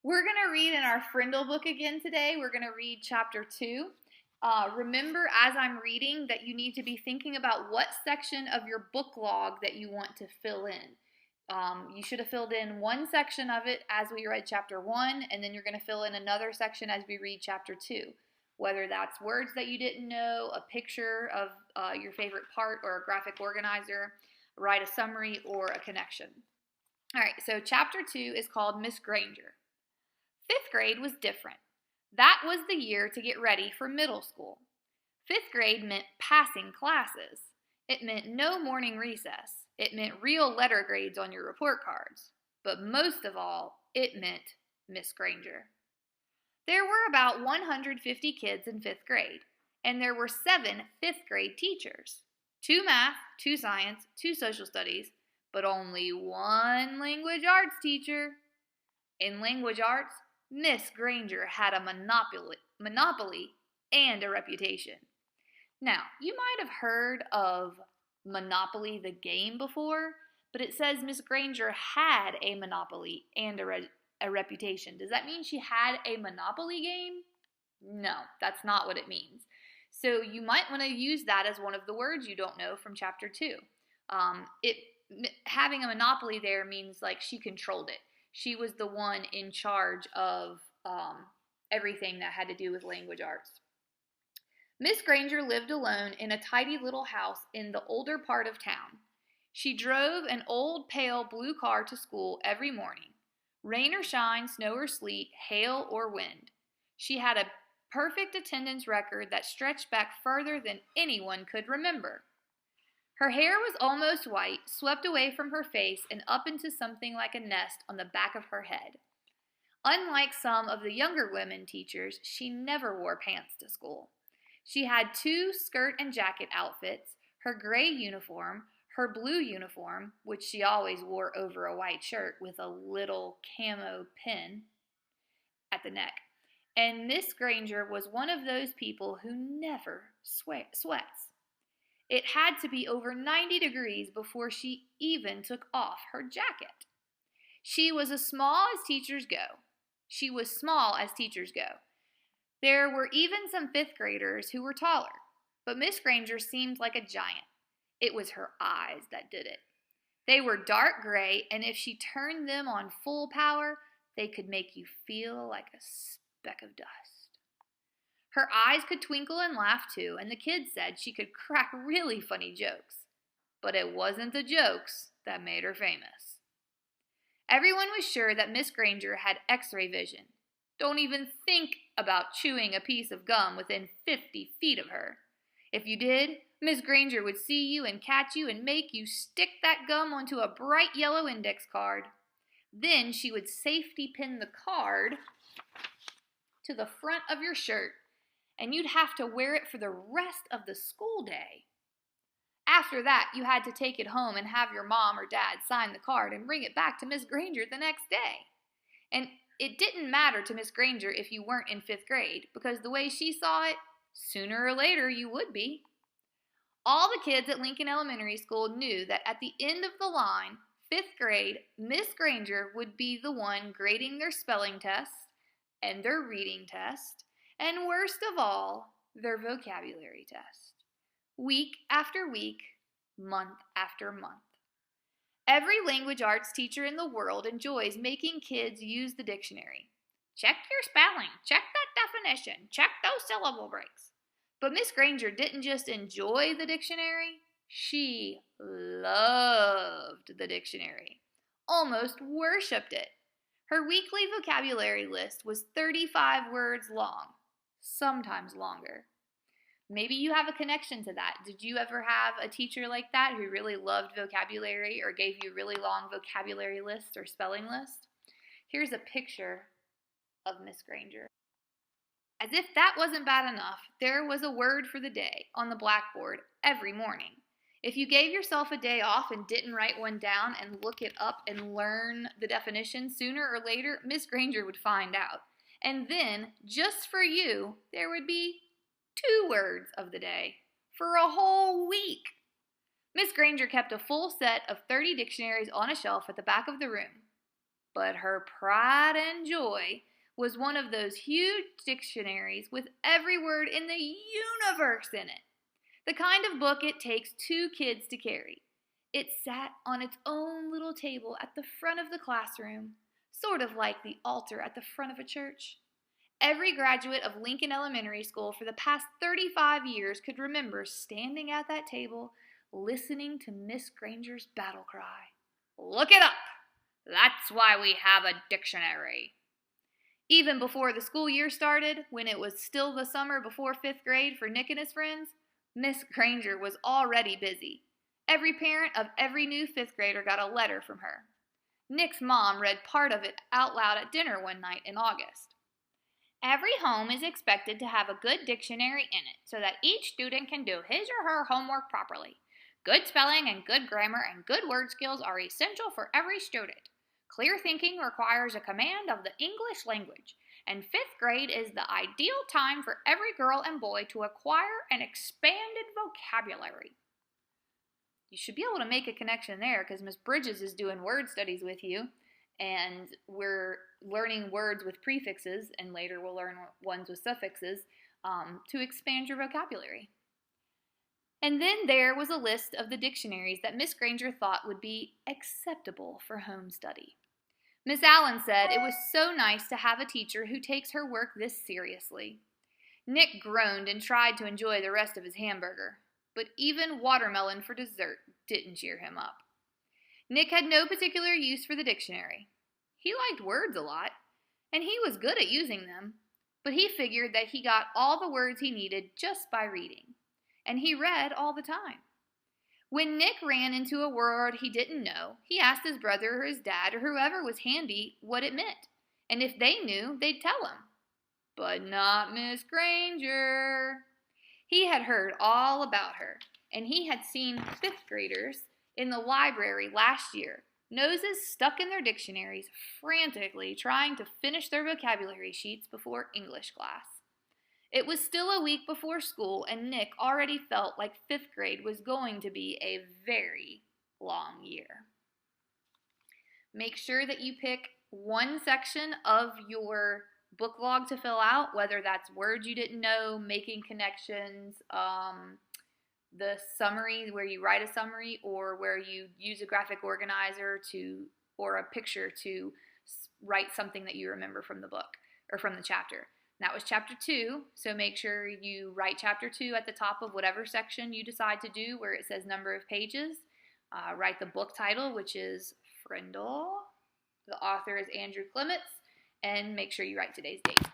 We're going to read in our Frindle book again today. We're going to read chapter 2. Remember, as I'm reading, that you need to be thinking about what section of your book log that you want to fill in. You should have filled in one section of it as we read chapter 1, and then you're going to fill in another section as we read chapter 2. Whether that's words that you didn't know, a picture of your favorite part, or a graphic organizer, write a summary, or a connection. All right, so chapter 2 is called Miss Granger. Fifth grade was different. That was the year to get ready for middle school. Fifth grade meant passing classes. It meant no morning recess. It meant real letter grades on your report cards. But most of all, it meant Miss Granger. There were about 150 kids in fifth grade, and there were 7 fifth grade teachers. 2 math, 2 science, 2 social studies, but only 1 language arts teacher. In language arts, Miss Granger had a monopoly and a reputation. Now, you might have heard of Monopoly the game before, but it says Miss Granger had a monopoly and a reputation. Does that mean she had a Monopoly game? No, that's not what it means. So you might want to use that as one of the words you don't know from chapter 2. Having a monopoly there means like she controlled it. She was the one in charge of everything that had to do with language arts. Miss Granger lived alone in a tidy little house in the older part of town. She drove an old, pale blue car to school every morning. Rain or shine, snow or sleet, hail or wind. She had a perfect attendance record that stretched back further than anyone could remember. Her hair was almost white, swept away from her face and up into something like a nest on the back of her head. Unlike some of the younger women teachers, she never wore pants to school. She had 2 skirt and jacket outfits, her gray uniform, her blue uniform, which she always wore over a white shirt with a little camo pin at the neck. And Miss Granger was one of those people who never sweats. It had to be over 90 degrees before she even took off her jacket. She was as small as teachers go. There were even some 5th graders who were taller, but Miss Granger seemed like a giant. It was her eyes that did it. They were dark gray, and if she turned them on full power, they could make you feel like a speck of dust. Her eyes could twinkle and laugh too, and the kids said she could crack really funny jokes. But it wasn't the jokes that made her famous. Everyone was sure that Miss Granger had X-ray vision. Don't even think about chewing a piece of gum within 50 feet of her. If you did, Miss Granger would see you and catch you and make you stick that gum onto a bright yellow index card. Then she would safety pin the card to the front of your shirt, and you'd have to wear it for the rest of the school day. After that, you had to take it home and have your mom or dad sign the card and bring it back to Miss Granger the next day. And it didn't matter to Miss Granger if you weren't in 5th grade, because the way she saw it, sooner or later you would be. All the kids at Lincoln Elementary School knew that at the end of the line, 5th grade, Miss Granger would be the one grading their spelling test and their reading test, and worst of all, their vocabulary test. Week after week, month after month. Every language arts teacher in the world enjoys making kids use the dictionary. Check your spelling, check that definition, check those syllable breaks. But Miss Granger didn't just enjoy the dictionary, she loved the dictionary, almost worshipped it. Her weekly vocabulary list was 35 words long, sometimes longer. Maybe you have a connection to that. Did you ever have a teacher like that who really loved vocabulary or gave you really long vocabulary lists or spelling lists? Here's a picture of Miss Granger. As if that wasn't bad enough, there was a word for the day on the blackboard every morning. If you gave yourself a day off and didn't write one down and look it up and learn the definition, sooner or later, Miss Granger would find out. And then, just for you, there would be 2 words of the day for a whole week. Miss Granger kept a full set of 30 dictionaries on a shelf at the back of the room. But her pride and joy was one of those huge dictionaries with every word in the universe in it. The kind of book it takes 2 kids to carry. It sat on its own little table at the front of the classroom, sort of like the altar at the front of a church. Every graduate of Lincoln Elementary School for the past 35 years could remember standing at that table, listening to Miss Granger's battle cry. "Look it up! That's why we have a dictionary." Even before the school year started, when it was still the summer before 5th grade for Nick and his friends, Miss Granger was already busy. Every parent of every new 5th grader got a letter from her. Nick's mom read part of it out loud at dinner one night in August. "Every home is expected to have a good dictionary in it so that each student can do his or her homework properly. Good spelling and good grammar and good word skills are essential for every student. Clear thinking requires a command of the English language, and 5th grade is the ideal time for every girl and boy to acquire an expanded vocabulary." You should be able to make a connection there because Miss Bridges is doing word studies with you, and we're learning words with prefixes, and later we'll learn ones with suffixes to expand your vocabulary. And then there was a list of the dictionaries that Miss Granger thought would be acceptable for home study. Miss Allen said it was so nice to have a teacher who takes her work this seriously. Nick groaned and tried to enjoy the rest of his hamburger, but even watermelon for dessert didn't cheer him up. Nick had no particular use for the dictionary. He liked words a lot, and he was good at using them, but he figured that he got all the words he needed just by reading, and he read all the time. When Nick ran into a word he didn't know, he asked his brother or his dad or whoever was handy what it meant, and if they knew, they'd tell him. But not Miss Granger. He had heard all about her, and he had seen 5th graders in the library last year, noses stuck in their dictionaries, frantically trying to finish their vocabulary sheets before English class. It was still a week before school, and Nick already felt like 5th grade was going to be a very long year. Make sure that you pick one section of your book log to fill out, whether that's words you didn't know, making connections, the summary where you write a summary, or where you use a graphic organizer or a picture to write something that you remember from the book or from the chapter. That was chapter 2, so make sure you write chapter 2 at the top of whatever section you decide to do where it says number of pages. Write the book title, which is Frindle. The author is Andrew Clements, and make sure you write today's date.